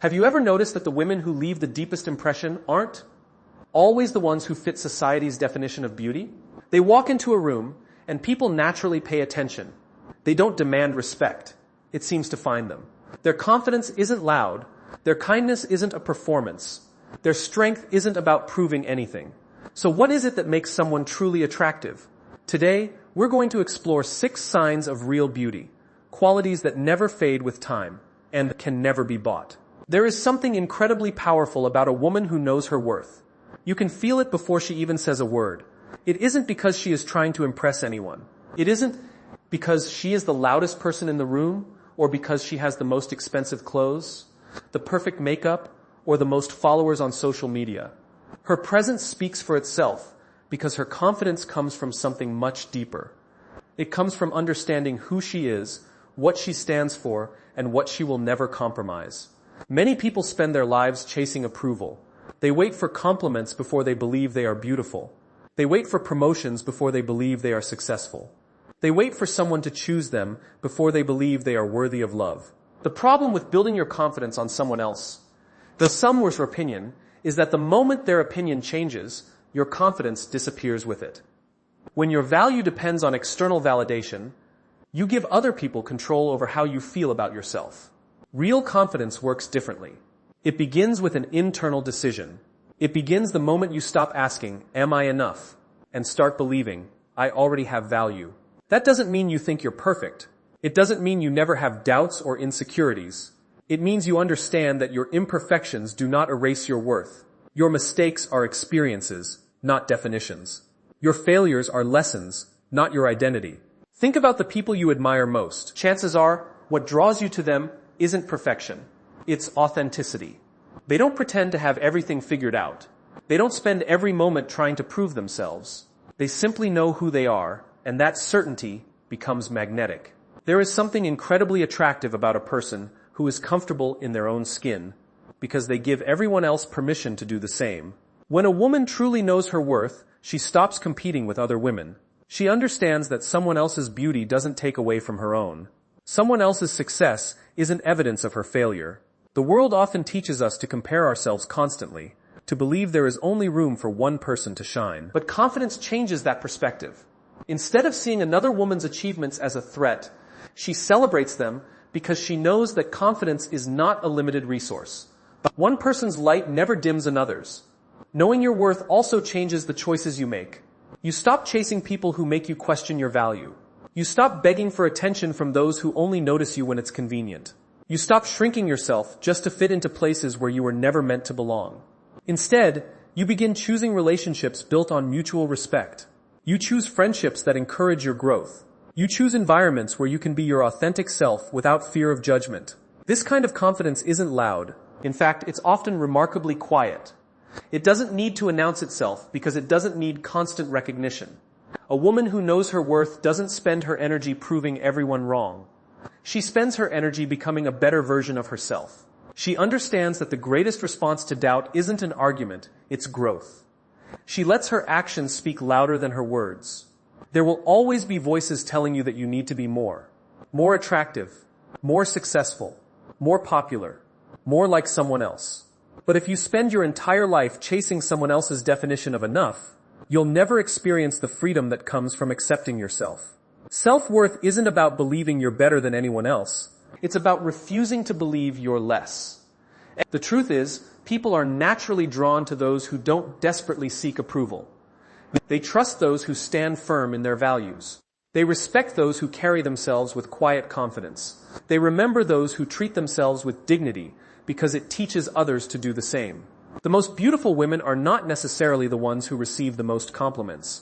Have you ever noticed that the women who leave the deepest impression aren't always the ones who fit society's definition of beauty? They walk into a room, and people naturally pay attention. They don't demand respect. It seems to find them. Their confidence isn't loud. Their kindness isn't a performance. Their strength isn't about proving anything. So what is it that makes someone truly attractive? Today, we're going to explore 6 signs of real beauty, qualities that never fade with time and can never be bought. There is something incredibly powerful about a woman who knows her worth. You can feel it before she even says a word. It isn't because she is trying to impress anyone. It isn't because she is the loudest person in the room, or because she has the most expensive clothes, the perfect makeup, or the most followers on social media. Her presence speaks for itself because her confidence comes from something much deeper. It comes from understanding who she is, what she stands for, and what she will never compromise. Many people spend their lives chasing approval. They wait for compliments before they believe they are beautiful. They wait for promotions before they believe they are successful. They wait for someone to choose them before they believe they are worthy of love. The problem with building your confidence on someone else, someone's opinion, is that the moment their opinion changes, your confidence disappears with it. When your value depends on external validation, you give other people control over how you feel about yourself. Real confidence works differently. It begins with an internal decision. It begins the moment you stop asking, "Am I enough?" and start believing, "I already have value." That doesn't mean you think you're perfect. It doesn't mean you never have doubts or insecurities. It means you understand that your imperfections do not erase your worth. Your mistakes are experiences, not definitions. Your failures are lessons, not your identity. Think about the people you admire most. Chances are, what draws you to them isn't perfection. It's authenticity. They don't pretend to have everything figured out. They don't spend every moment trying to prove themselves. They simply know who they are, and that certainty becomes magnetic. There is something incredibly attractive about a person who is comfortable in their own skin, because they give everyone else permission to do the same. When a woman truly knows her worth, she stops competing with other women. She understands that someone else's beauty doesn't take away from her own. Someone else's success isn't evidence of her failure. The world often teaches us to compare ourselves constantly, to believe there is only room for one person to shine. But confidence changes that perspective. Instead of seeing another woman's achievements as a threat, she celebrates them because she knows that confidence is not a limited resource. But one person's light never dims another's. Knowing your worth also changes the choices you make. You stop chasing people who make you question your value. You stop begging for attention from those who only notice you when it's convenient. You stop shrinking yourself just to fit into places where you were never meant to belong. Instead, you begin choosing relationships built on mutual respect. You choose friendships that encourage your growth. You choose environments where you can be your authentic self without fear of judgment. This kind of confidence isn't loud. In fact, it's often remarkably quiet. It doesn't need to announce itself because it doesn't need constant recognition. A woman who knows her worth doesn't spend her energy proving everyone wrong. She spends her energy becoming a better version of herself. She understands that the greatest response to doubt isn't an argument, it's growth. She lets her actions speak louder than her words. There will always be voices telling you that you need to be more attractive, more successful, more popular, more like someone else. But if you spend your entire life chasing someone else's definition of enough, you'll never experience the freedom that comes from accepting yourself. Self-worth isn't about believing you're better than anyone else. It's about refusing to believe you're less. The truth is, people are naturally drawn to those who don't desperately seek approval. They trust those who stand firm in their values. They respect those who carry themselves with quiet confidence. They remember those who treat themselves with dignity because it teaches others to do the same. The most beautiful women are not necessarily the ones who receive the most compliments.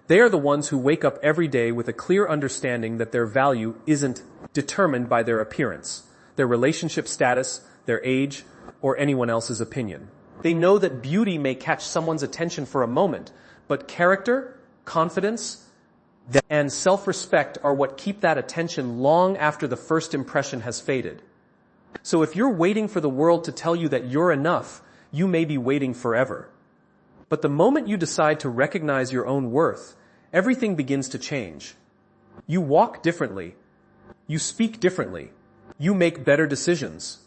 They are the ones who wake up every day with a clear understanding that their value isn't determined by their appearance, their relationship status, their age, or anyone else's opinion. They know that beauty may catch someone's attention for a moment, but character, confidence, and self-respect are what keep that attention long after the first impression has faded. So if you're waiting for the world to tell you that you're enough, you may be waiting forever. But the moment you decide to recognize your own worth, everything begins to change. You walk differently. You speak differently. You make better decisions.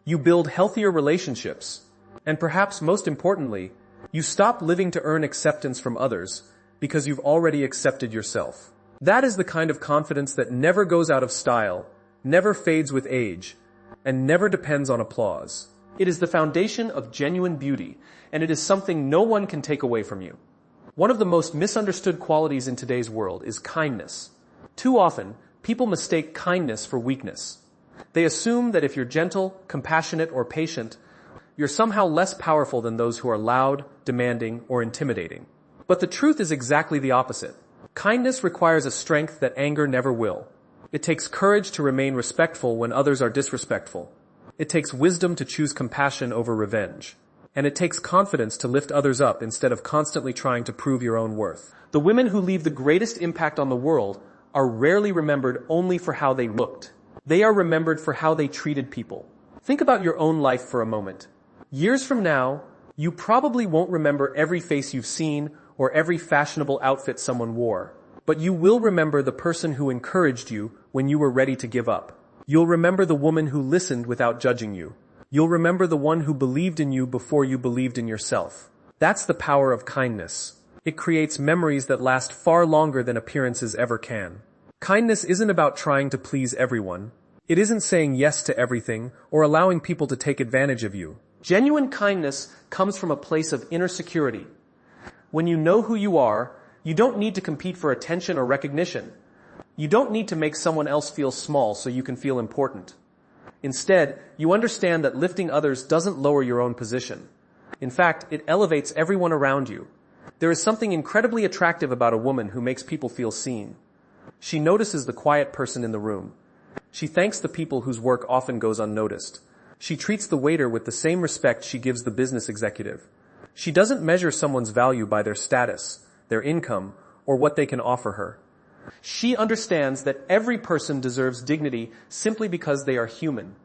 You build healthier relationships. And perhaps most importantly, you stop living to earn acceptance from others because you've already accepted yourself. That is the kind of confidence that never goes out of style, never fades with age, and never depends on applause. It is the foundation of genuine beauty, and it is something no one can take away from you. One of the most misunderstood qualities in today's world is kindness. Too often, people mistake kindness for weakness. They assume that if you're gentle, compassionate, or patient, you're somehow less powerful than those who are loud, demanding, or intimidating. But the truth is exactly the opposite. Kindness requires a strength that anger never will. It takes courage to remain respectful when others are disrespectful. It takes wisdom to choose compassion over revenge. And it takes confidence to lift others up instead of constantly trying to prove your own worth. The women who leave the greatest impact on the world are rarely remembered only for how they looked. They are remembered for how they treated people. Think about your own life for a moment. Years from now, you probably won't remember every face you've seen or every fashionable outfit someone wore. But you will remember the person who encouraged you when you were ready to give up. You'll remember the woman who listened without judging you. You'll remember the one who believed in you before you believed in yourself. That's the power of kindness. It creates memories that last far longer than appearances ever can. Kindness isn't about trying to please everyone. It isn't saying yes to everything or allowing people to take advantage of you. Genuine kindness comes from a place of inner security. When you know who you are, you don't need to compete for attention or recognition. You don't need to make someone else feel small so you can feel important. Instead, you understand that lifting others doesn't lower your own position. In fact, it elevates everyone around you. There is something incredibly attractive about a woman who makes people feel seen. She notices the quiet person in the room. She thanks the people whose work often goes unnoticed. She treats the waiter with the same respect she gives the business executive. She doesn't measure someone's value by their status, their income, or what they can offer her. She understands that every person deserves dignity simply because they are human.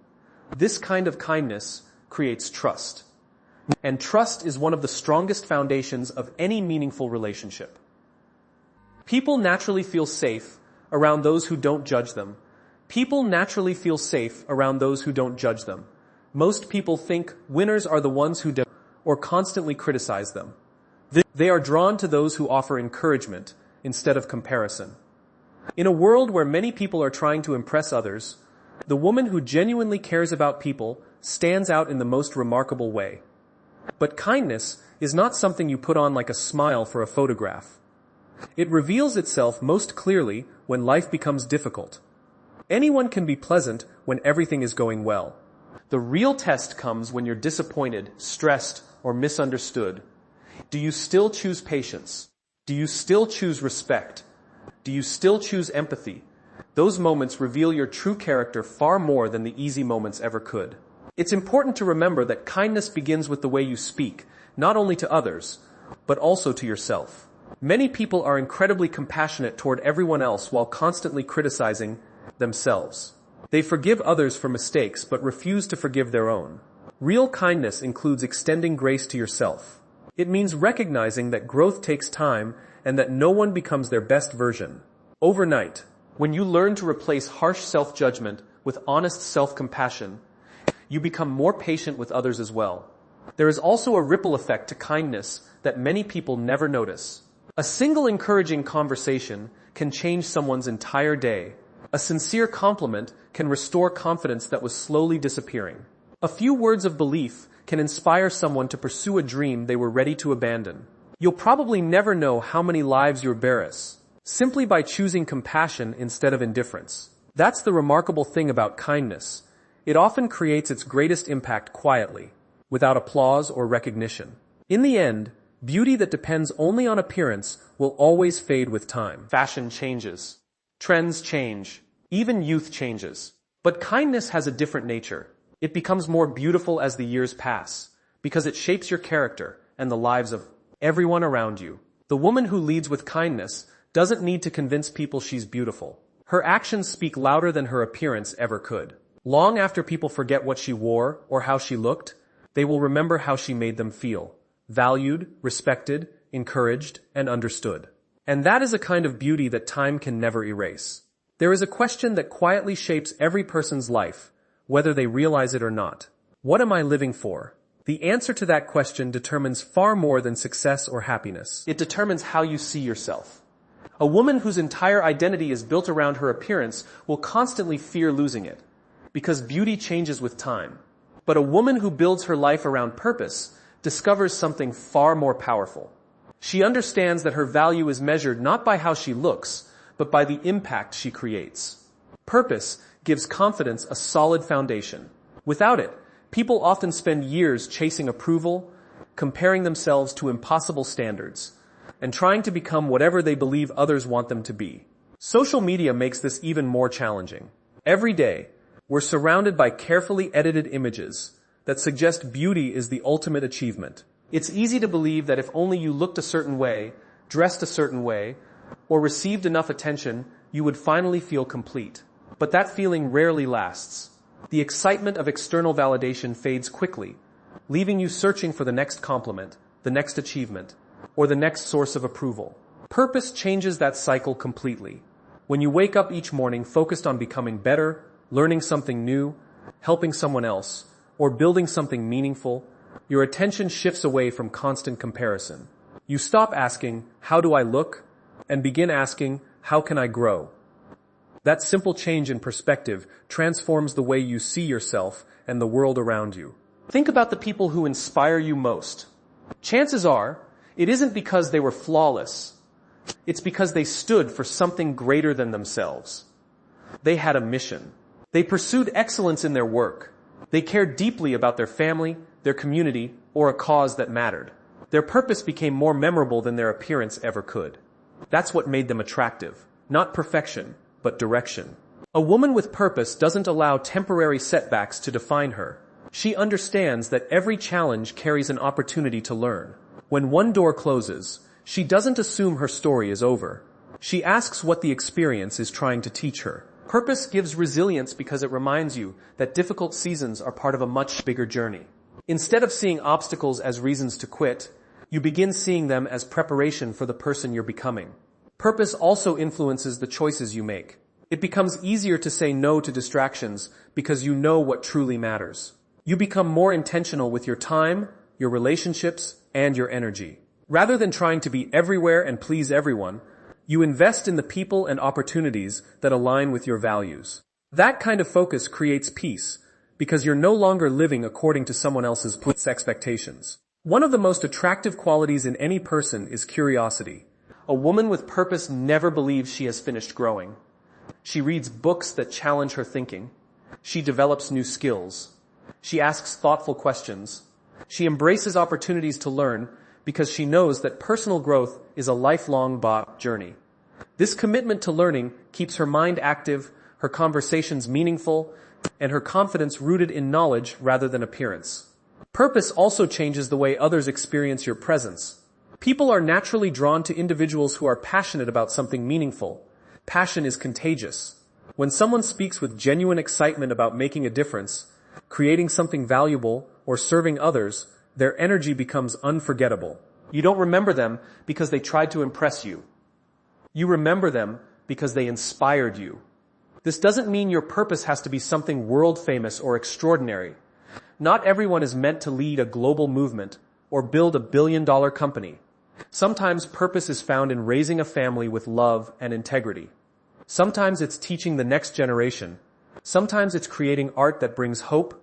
This kind of kindness creates trust. And trust is one of the strongest foundations of any meaningful relationship. People naturally feel safe around those who don't judge them. People naturally feel safe around those who don't judge them. Most people think winners are the ones who don't or constantly criticize them. They are drawn to those who offer encouragement instead of comparison. In a world where many people are trying to impress others, the woman who genuinely cares about people stands out in the most remarkable way. But kindness is not something you put on like a smile for a photograph. It reveals itself most clearly when life becomes difficult. Anyone can be pleasant when everything is going well. The real test comes when you're disappointed, stressed, or misunderstood. Do you still choose patience? Do you still choose respect? Do you still choose empathy? Those moments reveal your true character far more than the easy moments ever could. It's important to remember that kindness begins with the way you speak, not only to others, but also to yourself. Many people are incredibly compassionate toward everyone else while constantly criticizing themselves. They forgive others for mistakes but refuse to forgive their own. Real kindness includes extending grace to yourself. It means recognizing that growth takes time and that no one becomes their best version overnight. When you learn to replace harsh self-judgment with honest self-compassion, you become more patient with others as well. There is also a ripple effect to kindness that many people never notice. A single encouraging conversation can change someone's entire day. A sincere compliment can restore confidence that was slowly disappearing. A few words of belief can inspire someone to pursue a dream they were ready to abandon. You'll probably never know how many lives you embarrass, simply by choosing compassion instead of indifference. That's the remarkable thing about kindness. It often creates its greatest impact quietly, without applause or recognition. In the end, beauty that depends only on appearance will always fade with time. Fashion changes. Trends change. Even youth changes. But kindness has a different nature. It becomes more beautiful as the years pass, because it shapes your character and the lives of everyone around you. The woman who leads with kindness doesn't need to convince people she's beautiful. Her actions speak louder than her appearance ever could. Long after people forget what she wore or how she looked, they will remember how she made them feel. Valued, respected, encouraged, and understood. And that is a kind of beauty that time can never erase. There is a question that quietly shapes every person's life, whether they realize it or not. What am I living for? The answer to that question determines far more than success or happiness. It determines how you see yourself. A woman whose entire identity is built around her appearance will constantly fear losing it, because beauty changes with time. But a woman who builds her life around purpose discovers something far more powerful. She understands that her value is measured not by how she looks, but by the impact she creates. Purpose gives confidence a solid foundation. Without it, people often spend years chasing approval, comparing themselves to impossible standards, and trying to become whatever they believe others want them to be. Social media makes this even more challenging. Every day, we're surrounded by carefully edited images that suggest beauty is the ultimate achievement. It's easy to believe that if only you looked a certain way, dressed a certain way, or received enough attention, you would finally feel complete. But that feeling rarely lasts. The excitement of external validation fades quickly, leaving you searching for the next compliment, the next achievement, or the next source of approval. Purpose changes that cycle completely. When you wake up each morning focused on becoming better, learning something new, helping someone else, or building something meaningful, your attention shifts away from constant comparison. You stop asking, "How do I look?" and begin asking, "How can I grow?" That simple change in perspective transforms the way you see yourself and the world around you. Think about the people who inspire you most. Chances are, it isn't because they were flawless. It's because they stood for something greater than themselves. They had a mission. They pursued excellence in their work. They cared deeply about their family, their community, or a cause that mattered. Their purpose became more memorable than their appearance ever could. That's what made them attractive. Not perfection, but direction. A woman with purpose doesn't allow temporary setbacks to define her. She understands that every challenge carries an opportunity to learn. When one door closes, she doesn't assume her story is over. She asks what the experience is trying to teach her. Purpose gives resilience because it reminds you that difficult seasons are part of a much bigger journey. Instead of seeing obstacles as reasons to quit, you begin seeing them as preparation for the person you're becoming. Purpose also influences the choices you make. It becomes easier to say no to distractions because you know what truly matters. You become more intentional with your time, your relationships, and your energy. Rather than trying to be everywhere and please everyone, you invest in the people and opportunities that align with your values. That kind of focus creates peace because you're no longer living according to someone else's expectations. One of the most attractive qualities in any person is curiosity. A woman with purpose never believes she has finished growing. She reads books that challenge her thinking. She develops new skills. She asks thoughtful questions. She embraces opportunities to learn because she knows that personal growth is a lifelong journey. This commitment to learning keeps her mind active, her conversations meaningful, and her confidence rooted in knowledge rather than appearance. Purpose also changes the way others experience your presence. People are naturally drawn to individuals who are passionate about something meaningful. Passion is contagious. When someone speaks with genuine excitement about making a difference, creating something valuable, or serving others, their energy becomes unforgettable. You don't remember them because they tried to impress you. You remember them because they inspired you. This doesn't mean your purpose has to be something world famous or extraordinary. Not everyone is meant to lead a global movement or build a billion-dollar company. Sometimes purpose is found in raising a family with love and integrity. Sometimes it's teaching the next generation. Sometimes it's creating art that brings hope,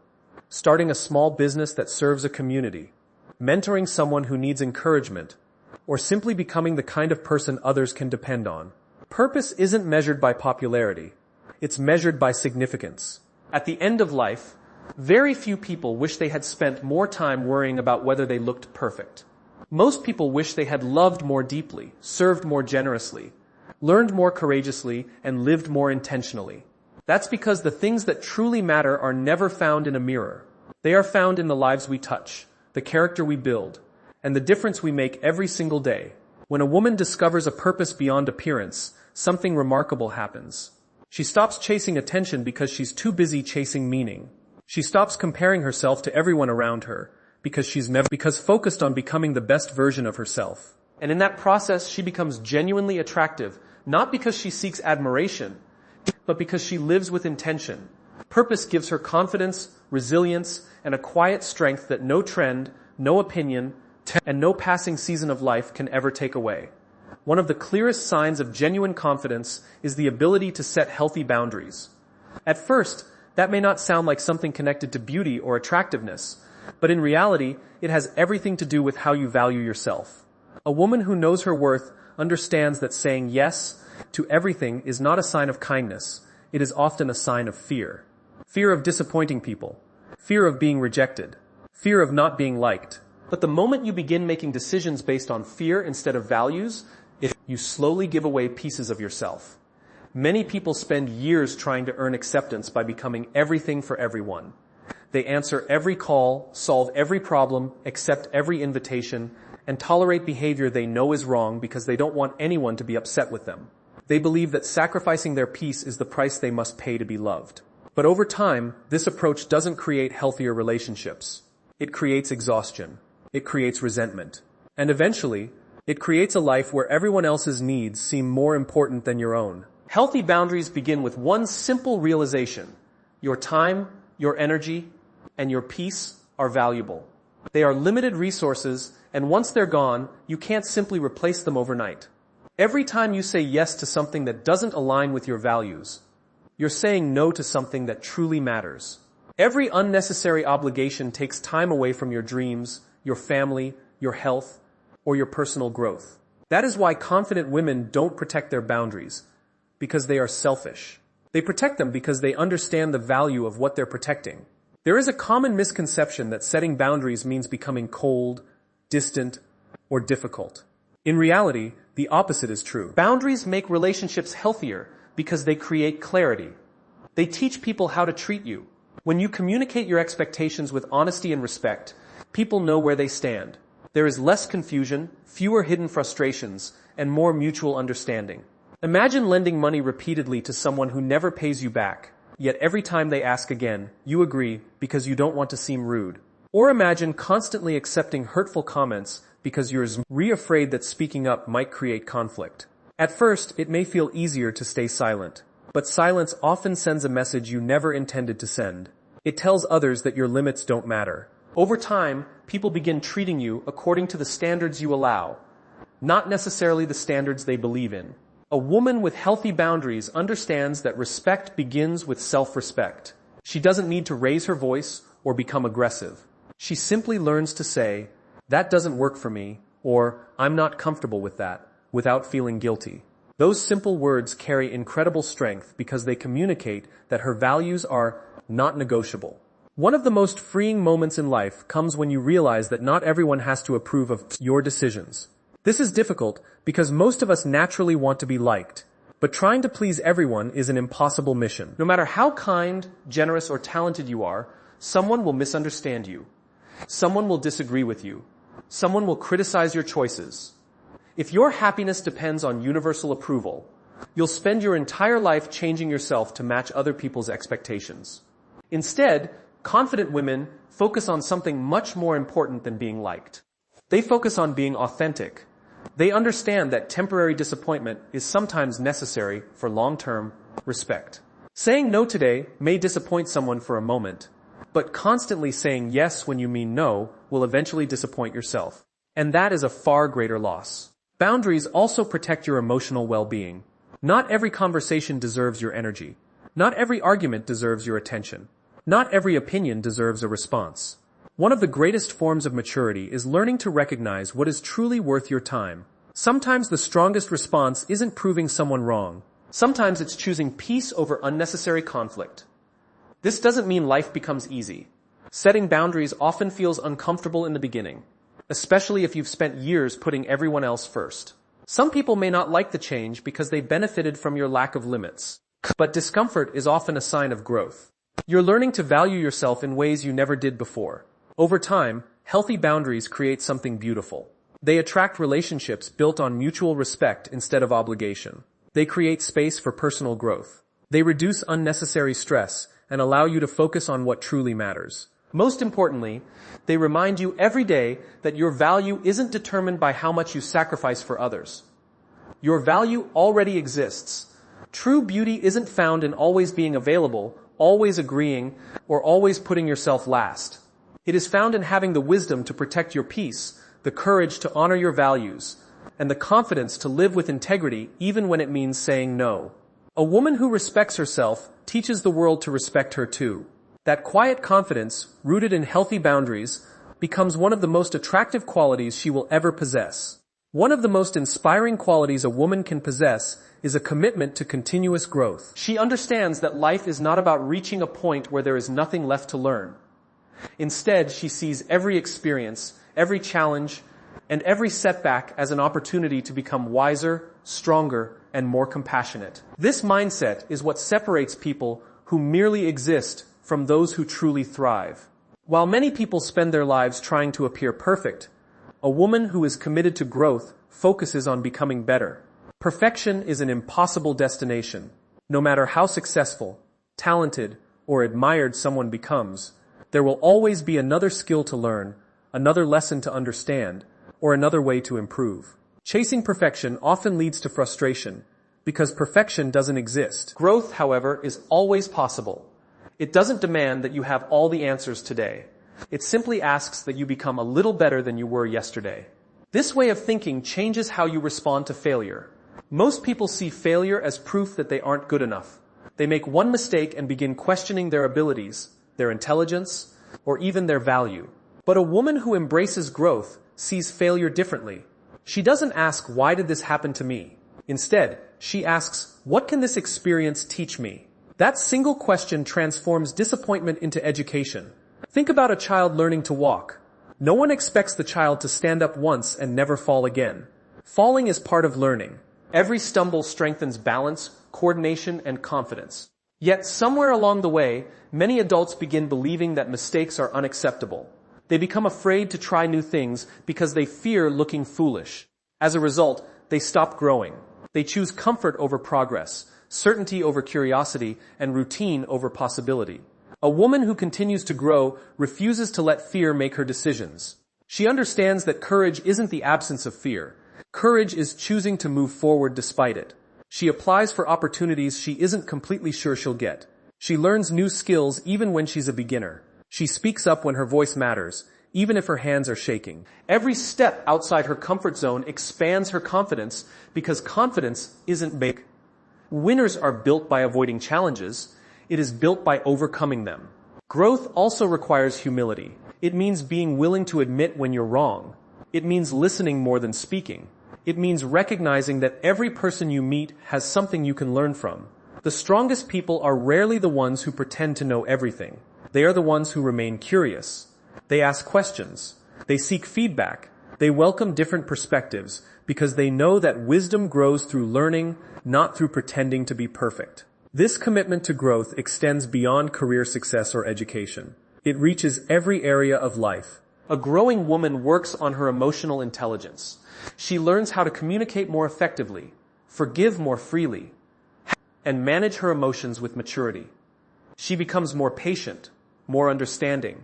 starting a small business that serves a community, mentoring someone who needs encouragement, or simply becoming the kind of person others can depend on. Purpose isn't measured by popularity. It's measured by significance. At the end of life, very few people wish they had spent more time worrying about whether they looked perfect. Most people wish they had loved more deeply, served more generously, learned more courageously, and lived more intentionally. That's because the things that truly matter are never found in a mirror. They are found in the lives we touch, the character we build, and the difference we make every single day. When a woman discovers a purpose beyond appearance, something remarkable happens. She stops chasing attention because she's too busy chasing meaning. She stops comparing herself to everyone around her because focused on becoming the best version of herself. And in that process, she becomes genuinely attractive, not because she seeks admiration, but because she lives with intention. Purpose gives her confidence, resilience, and a quiet strength that no trend, no opinion, and no passing season of life can ever take away. One of the clearest signs of genuine confidence is the ability to set healthy boundaries. At first, that may not sound like something connected to beauty or attractiveness, but in reality, it has everything to do with how you value yourself. A woman who knows her worth understands that saying yes to everything is not a sign of kindness. It is often a sign of fear. Fear of disappointing people. Fear of being rejected. Fear of not being liked. But the moment you begin making decisions based on fear instead of values, you slowly give away pieces of yourself. Many people spend years trying to earn acceptance by becoming everything for everyone. They answer every call, solve every problem, accept every invitation, and tolerate behavior they know is wrong because they don't want anyone to be upset with them. They believe that sacrificing their peace is the price they must pay to be loved. But over time, this approach doesn't create healthier relationships. It creates exhaustion. It creates resentment. And eventually, it creates a life where everyone else's needs seem more important than your own. Healthy boundaries begin with one simple realization. Your time, your energy, and your peace are valuable. They are limited resources, and once they're gone, you can't simply replace them overnight. Every time you say yes to something that doesn't align with your values, you're saying no to something that truly matters. Every unnecessary obligation takes time away from your dreams, your family, your health, or your personal growth. That is why confident women don't protect their boundaries, because they are selfish. They protect them because they understand the value of what they're protecting. There is a common misconception that setting boundaries means becoming cold, distant, or difficult. In reality, the opposite is true. Boundaries make relationships healthier because they create clarity. They teach people how to treat you. When you communicate your expectations with honesty and respect, people know where they stand. There is less confusion, fewer hidden frustrations, and more mutual understanding. Imagine lending money repeatedly to someone who never pays you back, yet every time they ask again, you agree because you don't want to seem rude. Or imagine constantly accepting hurtful comments because you're afraid that speaking up might create conflict. At first, it may feel easier to stay silent, but silence often sends a message you never intended to send. It tells others that your limits don't matter. Over time, people begin treating you according to the standards you allow, not necessarily the standards they believe in. A woman with healthy boundaries understands that respect begins with self-respect. She doesn't need to raise her voice or become aggressive. She simply learns to say, "That doesn't work for me," or "I'm not comfortable with that," without feeling guilty. Those simple words carry incredible strength because they communicate that her values are not negotiable. One of the most freeing moments in life comes when you realize that not everyone has to approve of your decisions. This is difficult because most of us naturally want to be liked, but trying to please everyone is an impossible mission. No matter how kind, generous, or talented you are, someone will misunderstand you. Someone will disagree with you. Someone will criticize your choices. If your happiness depends on universal approval, you'll spend your entire life changing yourself to match other people's expectations. Instead, confident women focus on something much more important than being liked. They focus on being authentic. They understand that temporary disappointment is sometimes necessary for long-term respect. Saying no today may disappoint someone for a moment, but constantly saying yes when you mean no will eventually disappoint yourself. And that is a far greater loss. Boundaries also protect your emotional well-being. Not every conversation deserves your energy. Not every argument deserves your attention. Not every opinion deserves a response. One of the greatest forms of maturity is learning to recognize what is truly worth your time. Sometimes the strongest response isn't proving someone wrong. Sometimes it's choosing peace over unnecessary conflict. This doesn't mean life becomes easy. Setting boundaries often feels uncomfortable in the beginning, especially if you've spent years putting everyone else first. Some people may not like the change because they benefited from your lack of limits. But discomfort is often a sign of growth. You're learning to value yourself in ways you never did before. Over time, healthy boundaries create something beautiful. They attract relationships built on mutual respect instead of obligation. They create space for personal growth. They reduce unnecessary stress and allow you to focus on what truly matters. Most importantly, they remind you every day that your value isn't determined by how much you sacrifice for others. Your value already exists. True beauty isn't found in always being available always agreeing, or always putting yourself last. It is found in having the wisdom to protect your peace, the courage to honor your values, and the confidence to live with integrity even when it means saying no. A woman who respects herself teaches the world to respect her too. That quiet confidence, rooted in healthy boundaries, becomes one of the most attractive qualities she will ever possess. One of the most inspiring qualities a woman can possess is a commitment to continuous growth. She understands that life is not about reaching a point where there is nothing left to learn. Instead, she sees every experience, every challenge, and every setback as an opportunity to become wiser, stronger, and more compassionate. This mindset is what separates people who merely exist from those who truly thrive. While many people spend their lives trying to appear perfect, a woman who is committed to growth focuses on becoming better. Perfection is an impossible destination. No matter how successful, talented, or admired someone becomes, there will always be another skill to learn, another lesson to understand, or another way to improve. Chasing perfection often leads to frustration, because perfection doesn't exist. Growth, however, is always possible. It doesn't demand that you have all the answers today. It simply asks that you become a little better than you were yesterday. This way of thinking changes how you respond to failure. Most people see failure as proof that they aren't good enough. They make one mistake and begin questioning their abilities, their intelligence, or even their value. But a woman who embraces growth sees failure differently. She doesn't ask, "Why did this happen to me?" Instead, she asks, "What can this experience teach me?" That single question transforms disappointment into education. Think about a child learning to walk. No one expects the child to stand up once and never fall again. Falling is part of learning. Every stumble strengthens balance, coordination, and confidence. Yet somewhere along the way, many adults begin believing that mistakes are unacceptable. They become afraid to try new things because they fear looking foolish. As a result, they stop growing. They choose comfort over progress, certainty over curiosity, and routine over possibility. A woman who continues to grow refuses to let fear make her decisions. She understands that courage isn't the absence of fear. Courage is choosing to move forward despite it. She applies for opportunities she isn't completely sure she'll get. She learns new skills even when she's a beginner. She speaks up when her voice matters, even if her hands are shaking. Every step outside her comfort zone expands her confidence because confidence isn't big. Winners are built by avoiding challenges. It is built by overcoming them. Growth also requires humility. It means being willing to admit when you're wrong. It means listening more than speaking. It means recognizing that every person you meet has something you can learn from. The strongest people are rarely the ones who pretend to know everything. They are the ones who remain curious. They ask questions. They seek feedback. They welcome different perspectives because they know that wisdom grows through learning, not through pretending to be perfect. This commitment to growth extends beyond career success or education. It reaches every area of life. A growing woman works on her emotional intelligence. She learns how to communicate more effectively, forgive more freely, and manage her emotions with maturity. She becomes more patient, more understanding,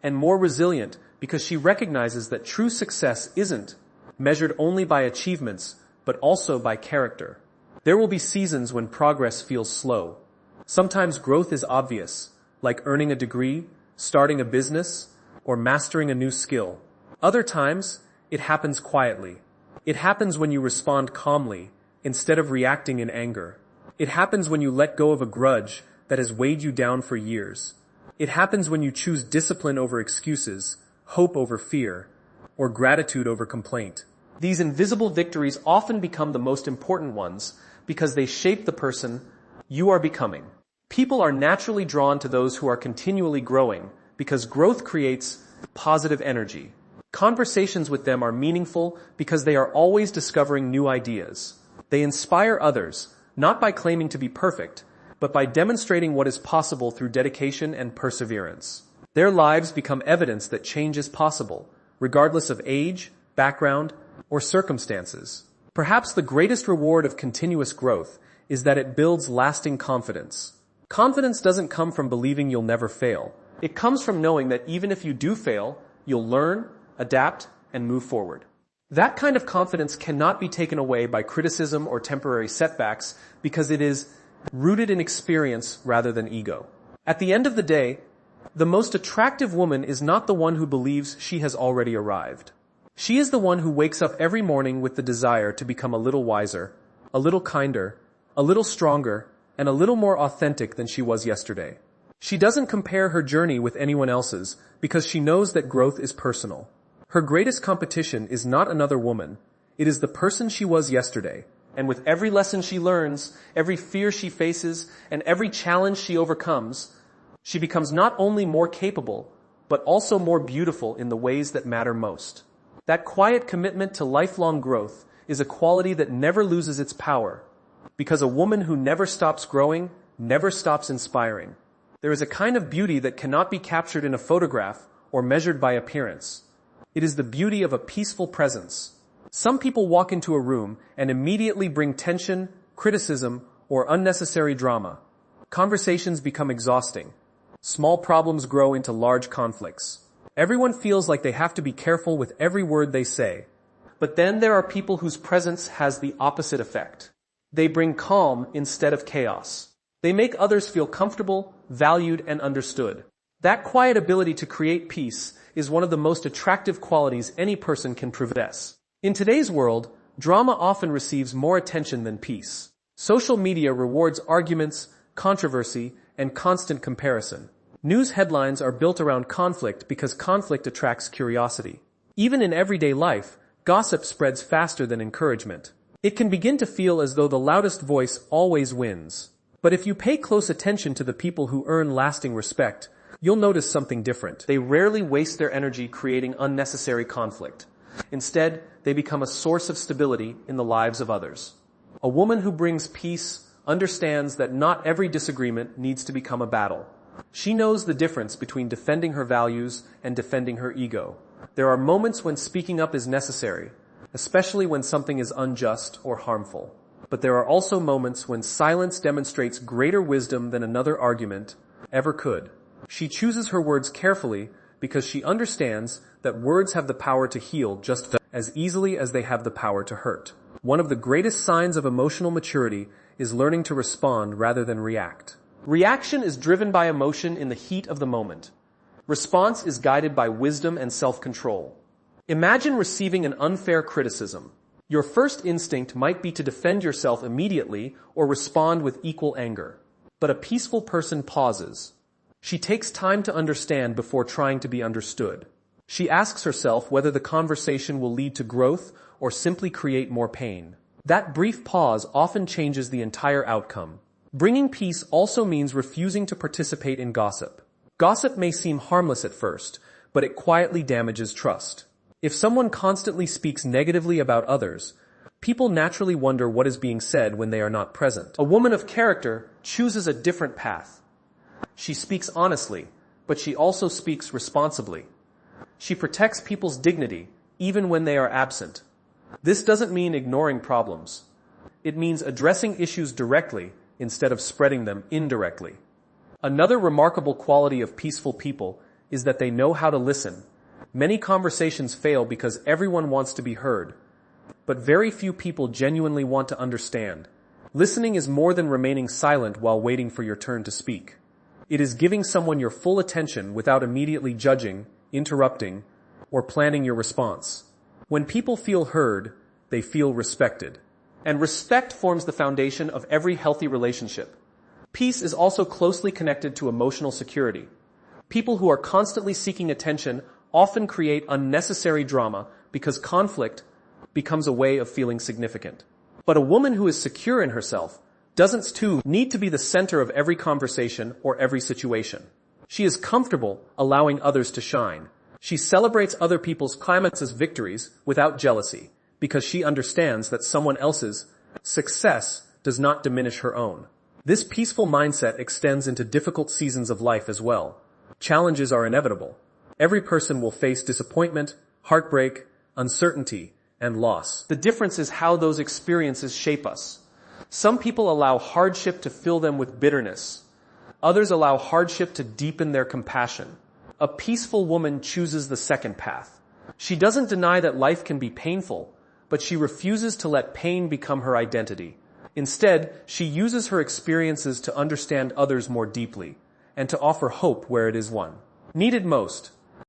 and more resilient because she recognizes that true success isn't measured only by achievements, but also by character. There will be seasons when progress feels slow. Sometimes growth is obvious, like earning a degree, starting a business, or mastering a new skill. Other times, it happens quietly. It happens when you respond calmly, instead of reacting in anger. It happens when you let go of a grudge that has weighed you down for years. It happens when you choose discipline over excuses, hope over fear, or gratitude over complaint. These invisible victories often become the most important ones because they shape the person you are becoming. People are naturally drawn to those who are continually growing because growth creates positive energy. Conversations with them are meaningful because they are always discovering new ideas. They inspire others, not by claiming to be perfect, but by demonstrating what is possible through dedication and perseverance. Their lives become evidence that change is possible, regardless of age, background, or circumstances. Perhaps the greatest reward of continuous growth is that it builds lasting confidence. Confidence doesn't come from believing you'll never fail. It comes from knowing that even if you do fail, you'll learn, adapt, and move forward. That kind of confidence cannot be taken away by criticism or temporary setbacks because it is rooted in experience rather than ego. At the end of the day, the most attractive woman is not the one who believes she has already arrived. She is the one who wakes up every morning with the desire to become a little wiser, a little kinder, a little stronger, and a little more authentic than she was yesterday. She doesn't compare her journey with anyone else's because she knows that growth is personal. Her greatest competition is not another woman. It is the person she was yesterday. And with every lesson she learns, every fear she faces, and every challenge she overcomes, she becomes not only more capable, but also more beautiful in the ways that matter most. That quiet commitment to lifelong growth is a quality that never loses its power, because a woman who never stops growing never stops inspiring. There is a kind of beauty that cannot be captured in a photograph or measured by appearance. It is the beauty of a peaceful presence. Some people walk into a room and immediately bring tension, criticism, or unnecessary drama. Conversations become exhausting. Small problems grow into large conflicts. Everyone feels like they have to be careful with every word they say. But then there are people whose presence has the opposite effect. They bring calm instead of chaos. They make others feel comfortable, valued, and understood. That quiet ability to create peace is one of the most attractive qualities any person can possess. In today's world, drama often receives more attention than peace. Social media rewards arguments, controversy, and constant comparison. News headlines are built around conflict because conflict attracts curiosity. Even in everyday life, gossip spreads faster than encouragement. It can begin to feel as though the loudest voice always wins. But if you pay close attention to the people who earn lasting respect, you'll notice something different. They rarely waste their energy creating unnecessary conflict. Instead, they become a source of stability in the lives of others. A woman who brings peace understands that not every disagreement needs to become a battle. She knows the difference between defending her values and defending her ego. There are moments when speaking up is necessary, especially when something is unjust or harmful. But there are also moments when silence demonstrates greater wisdom than another argument ever could. She chooses her words carefully because she understands that words have the power to heal just as easily as they have the power to hurt. One of the greatest signs of emotional maturity is learning to respond rather than react. Reaction is driven by emotion in the heat of the moment. Response is guided by wisdom and self-control. Imagine receiving an unfair criticism. Your first instinct might be to defend yourself immediately or respond with equal anger. But a peaceful person pauses. She takes time to understand before trying to be understood. She asks herself whether the conversation will lead to growth or simply create more pain. That brief pause often changes the entire outcome. Bringing peace also means refusing to participate in gossip. Gossip may seem harmless at first, but it quietly damages trust. If someone constantly speaks negatively about others, people naturally wonder what is being said when they are not present. A woman of character chooses a different path. She speaks honestly, but she also speaks responsibly. She protects people's dignity, even when they are absent. This doesn't mean ignoring problems. It means addressing issues directly instead of spreading them indirectly. Another remarkable quality of peaceful people is that they know how to listen. Many conversations fail because everyone wants to be heard, but very few people genuinely want to understand. Listening is more than remaining silent while waiting for your turn to speak. It is giving someone your full attention without immediately judging, interrupting, or planning your response. When people feel heard, they feel respected. And respect forms the foundation of every healthy relationship. Peace is also closely connected to emotional security. People who are constantly seeking attention often create unnecessary drama because conflict becomes a way of feeling significant. But a woman who is secure in herself doesn't too need to be the center of every conversation or every situation. She is comfortable allowing others to shine. She celebrates other people's climates as victories without jealousy because she understands that someone else's success does not diminish her own. This peaceful mindset extends into difficult seasons of life as well. Challenges are inevitable. Every person will face disappointment, heartbreak, uncertainty, and loss. The difference is how those experiences shape us. Some people allow hardship to fill them with bitterness. Others allow hardship to deepen their compassion. A peaceful woman chooses the second path. She doesn't deny that life can be painful, but she refuses to let pain become her identity. Instead, she uses her experiences to understand others more deeply. and to offer hope where it is won. Needed most,